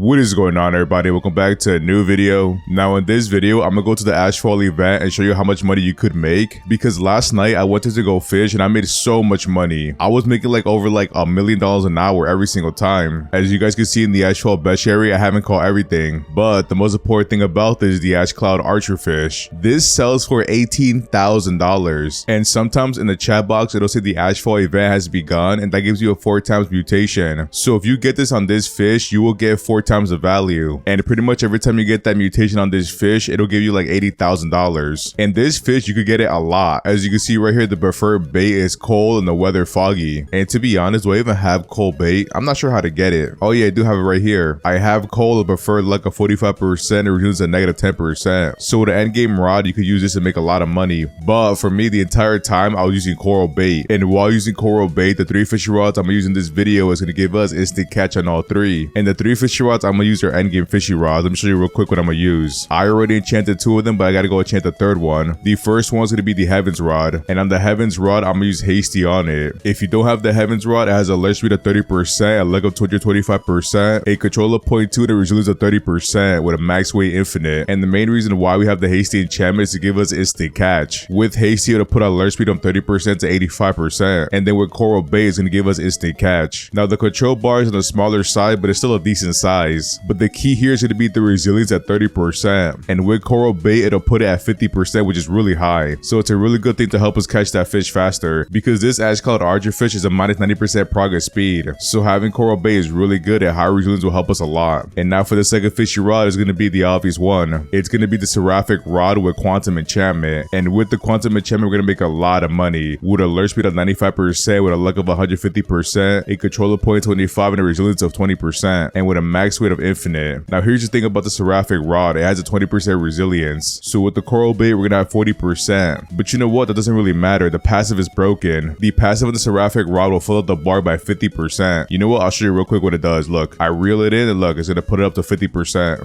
What is going on, everybody? Welcome back to a new video. Now in this video, I'm gonna go to the Ashfall event and show you how much money you could make, because last night I went to go fish and I made so much money. I was making over $1 million an hour every single time. As you guys can see in the Ashfall Beach area, I haven't caught everything, but the most important thing about this is the Ash Cloud Archer fish. This sells for $18,000, and sometimes in the chat box it'll say the Ashfall event has begun, and that gives you a 4 times mutation. So if you get this on this fish, you will get 4 times the value, and pretty much every time you get that mutation on this fish, it'll give you $80,000. And this fish, you could get it a lot. As you can see right here, the preferred bait is cold and the weather foggy. And to be honest, do I even have cold bait? I'm not sure how to get it. Oh yeah, I do have it right here. I have cold, preferred a 45%, it reduces a -10%. So with an endgame rod, you could use this to make a lot of money. But for me, the entire time I was using coral bait, and while using coral bait, the 3 fishing rods I'm using this video is going to give us instant catch on all 3. And the 3 fishing rods I'm gonna use are endgame fishing rods. Let me show you real quick what I'm gonna use. I already enchanted 2 of them, but I gotta go enchant the 3rd one. The first one's gonna be the Heavens Rod, and on the Heavens Rod, I'm gonna use Hasty on it. If you don't have the Heavens Rod, it has a alert speed of 30%, a leg of 225%, a control of 0.2, and a resilience of 30% with a max weight infinite. And the main reason why we have the Hasty enchantment is to give us instant catch. With Hasty, it'll put our alert speed from 30% to 85%, and then with Coral Bait, it's gonna give us instant catch. Now the control bar is on the smaller side, but it's still a decent size. But the key here is going to be the resilience at 30%, and with coral bait it'll put it at 50%, which is really high. So it's a really good thing to help us catch that fish faster, because this Ash Cloud Archer fish is a -90% progress speed. So having coral bait is really good, and high resilience will help us a lot. And now for the second fishy rod is going to be the obvious one. It's going to be the Seraphic Rod with Quantum Enchantment, and with the Quantum Enchantment we're going to make a lot of money. With alert speed of 95%, with a luck of 150%, a control of 0.25, and a resilience of 20%, and with a max weight of infinite. Now here's the thing about the Seraphic Rod, it has a 20% resilience. So with the coral bait we're gonna have 40%. But you know what, that doesn't really matter, the passive is broken. The passive of the Seraphic Rod will fill up the bar by 50%. You know what, I'll show you real quick what it does. Look, I reel it in and look, it's gonna put it up to 50%.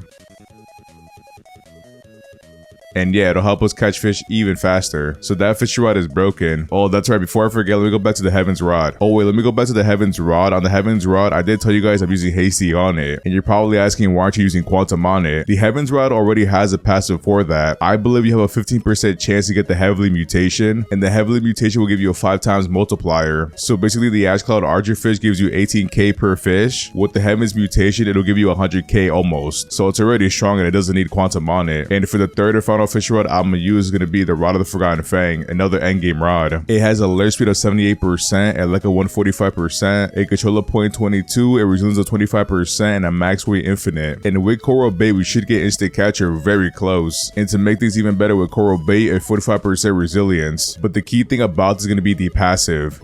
And yeah, it'll help us catch fish even faster. So that fishing rod is broken. Oh, that's right. Before I forget, let me go back to the Heavens Rod. Oh wait, let me go back to the Heavens Rod. On the Heavens Rod, I did tell you guys I'm using Hasty on it. And you're probably asking, why aren't you using Quantum on it? The Heavens Rod already has a passive for that. I believe you have a 15% chance to get the Heavily Mutation. And the Heavily Mutation will give you a 5 times multiplier. So basically the Ash Cloud Archer fish gives you 18k per fish. With the Heavens Mutation, it'll give you 100k almost. So it's already strong and it doesn't need Quantum on it. And for the third and final fishing rod I'm gonna use is gonna be the Rod of the Forgotten Fang, another endgame rod. It has a alert speed of 78%, a leg of 145%, a control of 0.22, a resilience of 25%, and a max weight infinite. And with coral bait, we should get instant catcher very close. And to make things even better with coral bait, a 45% resilience. But the key thing about this is gonna be the passive.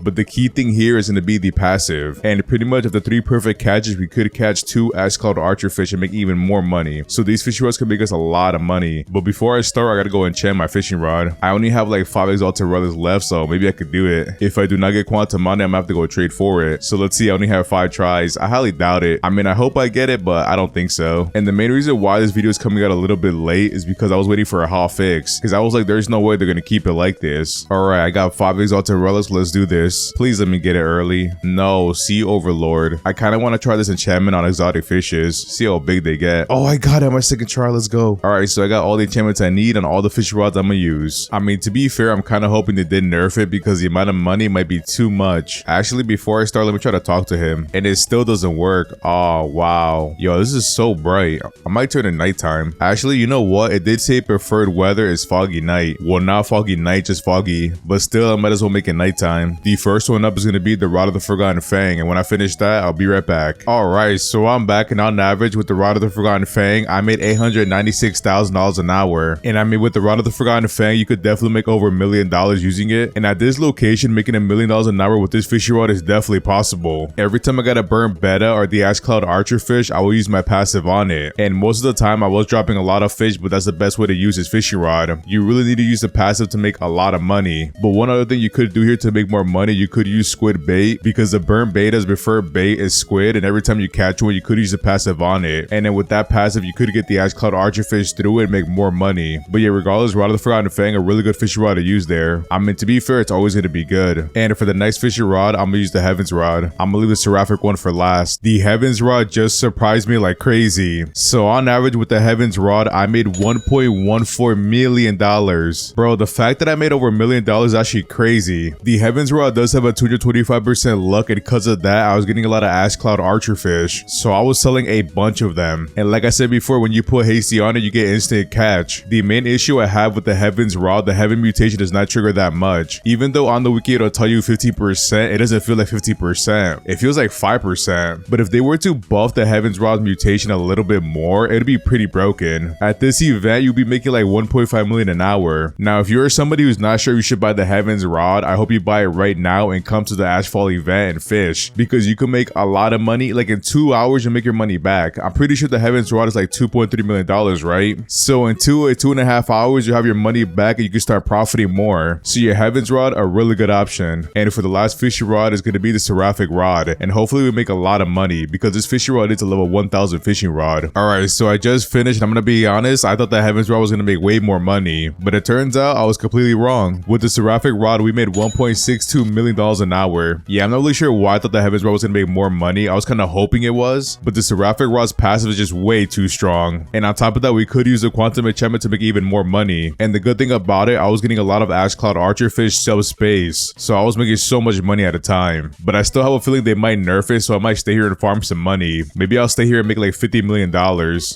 And pretty much of the 3 perfect catches, we could catch 2 Ash Cloud Archer fish and make even more money. So these fishing rods can make us a lot of money. But before I start, I gotta go enchant my fishing rod. I only have 5 exalted relics left, so maybe I could do it. If I do not get Quantum money, I'm gonna have to go trade for it. So let's see, I only have 5 tries. I highly doubt it. I mean, I hope I get it, but I don't think so. And the main reason why this video is coming out a little bit late is because I was waiting for a hot fix, because I was like, there's no way they're gonna keep it like this. All right, I got 5 exalted relics. Let's do this. Please let me get it early. No, Sea Overlord. I kind of want to try this enchantment on exotic fishes, see how big they get. Oh, I got it on my second try. Let's go. All right, so I got all the enchantments I need on all the fishing rods I'm gonna use. I mean, to be fair, I'm kind of hoping they did nerf it because the amount of money might be too much. Actually, before I start, let me try to talk to him, and it still doesn't work. Oh wow, yo, this is so bright. I might turn to nighttime. Actually, you know what, it did say preferred weather is foggy night. Well, not foggy night, just foggy, but still I might as well make it nighttime. The first one up is gonna be the Rod of the Forgotten Fang, and when I finish that, I'll be right back. All right, so I'm back, and on average with the Rod of the Forgotten Fang, I made $896,000 an hour. And I mean, with the Rod of the Forgotten Fang, you could definitely make over $1 million using it. And at this location, making $1 million an hour with this fishing rod is definitely possible. Every time I got a burn betta or the Ash Cloud Archer fish, I will use my passive on it. And most of the time I was dropping a lot of fish, but that's the best way to use this fishing rod. You really need to use the passive to make a lot of money. But one other thing you could do here to make more money, you could use squid bait, because the burn betta's preferred bait is squid, and every time you catch one, you could use the passive on it. And then with that passive, you could get the Ash Cloud Archer fish through it and make more money. money. But yeah, regardless, Rod of the Forgotten Fang, a really good fishing rod to use there. I mean, to be fair, it's always going to be good. And for the next fishing rod, I'm going to use the Heavens Rod. I'm going to leave the Seraphic one for last. The Heavens Rod just surprised me like crazy. So on average with the Heavens Rod, I made $1.14 million. Bro, the fact that I made over $1 million is actually crazy. The Heavens Rod does have a 225% luck, and because of that, I was getting a lot of Ash Cloud Archer fish. So I was selling a bunch of them. And like I said before, when you put Hasty on it, you get instant catch. The main issue I have with the Heavens Rod, the Heaven mutation does not trigger that much. Even though on the wiki it'll tell you 50%, it doesn't feel like 50%. It feels like 5%. But if they were to buff the Heavens Rod mutation a little bit more, it'd be pretty broken. At this event, you'll be making like 1.5 million an hour. Now, if you're somebody who's not sure you should buy the Heavens Rod, I hope you buy it right now and come to the Ashfall event and fish, because you can make a lot of money. Like in 2 hours, you make your money back. I'm pretty sure the Heavens Rod is like $2.3 million, right? So in 2.5 hours, you have your money back and you can start profiting more. So your Heavens Rod, a really good option. And for the last fishing rod is going to be the Seraphic Rod. And hopefully we make a lot of money, because this fishing rod is a level 1000 fishing rod. Alright, so I just finished, and I'm going to be honest, I thought the Heavens Rod was going to make way more money. But it turns out I was completely wrong. With the Seraphic Rod, we made $1.62 million an hour. Yeah, I'm not really sure why I thought the Heavens Rod was going to make more money. I was kind of hoping it was. But the Seraphic Rod's passive is just way too strong. And on top of that, we could use the Quantum Enchantment to make even more money. And the good thing about it, I was getting a lot of Ash Cloud Archer fish Subspace. So I was making so much money at a time. But I still have a feeling they might nerf it, so I might stay here and farm some money. Maybe I'll stay here and make like $50 million.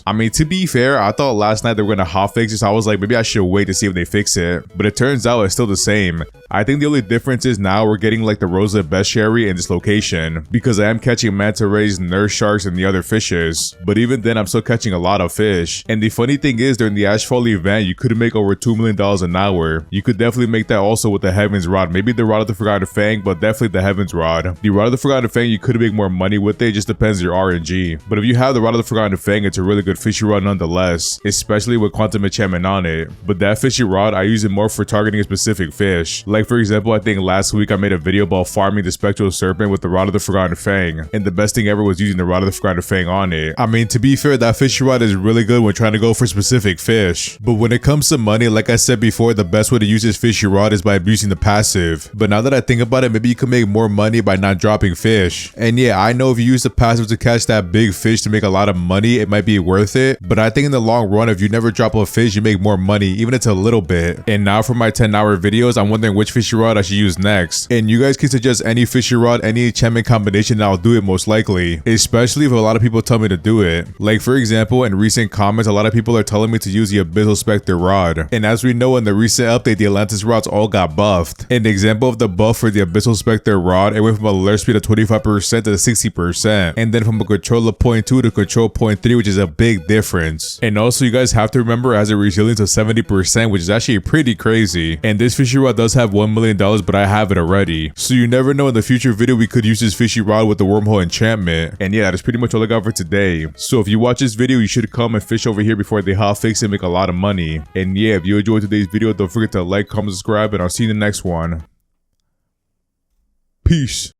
I mean, to be fair, I thought last night they were going to hotfix it, so I was like, maybe I should wait to see if they fix it. But it turns out it's still the same. I think the only difference is now we're getting like the Rosa Bestiary in this location, because I am catching manta rays, nurse sharks, and the other fishes. But even then, I'm still catching a lot of fish. And the funny thing is, during the Ashfall event, you could make over $2 million an hour. You could definitely make that also with the Heavens Rod. Maybe the Rod of the Forgotten Fang, but definitely the Heavens Rod. The Rod of the Forgotten Fang, you could make more money with it. It just depends on your RNG. But if you have the Rod of the Forgotten Fang, it's a really good fishing rod nonetheless, especially with Quantum Enchantment on it. But that fishing rod, I use it more for targeting a specific fish. Like for example, I think last week I made a video about farming the Spectral Serpent with the Rod of the Forgotten Fang, and the best thing ever was using the Rod of the Forgotten Fang on it. I mean, to be fair, that fishing rod is really good when trying to go for specific fish. But when it comes to money, like I said before, the best way to use this fishing rod is by abusing the passive. But now that I think about it, maybe you can make more money by not dropping fish. And yeah, I know if you use the passive to catch that big fish to make a lot of money, it might be worth it. But I think in the long run, if you never drop a fish, you make more money, even if it's a little bit. And now for my 10-hour videos, I'm wondering which fishing rod I should use next. And you guys can suggest any fishing rod, any enchantment combination, and I'll do it most likely. Especially if a lot of people tell me to do it. Like for example, in recent comments, a lot of people are telling me to use the Abyssal Spectre Rod. And as we know, in the recent update, the Atlantis rods all got buffed. An example of the buff for the Abyssal Spectre Rod, it went from a alert speed of 25% to 60%. And then from a control of 0.2 to control 0.3, which is a big difference. And also, you guys have to remember, it has a resilience of 70%, which is actually pretty crazy. And this fishing rod does have $1 million, but I have it already. So you never know, in the future video, we could use this fishing rod with the wormhole enchantment. And yeah, that's pretty much all I got for today. So if you watch this video, you should come and fish over here before they hotfix and make a lot of money. And yeah, if you enjoyed today's video, don't forget to like, comment, subscribe, and I'll see you in the next one. Peace.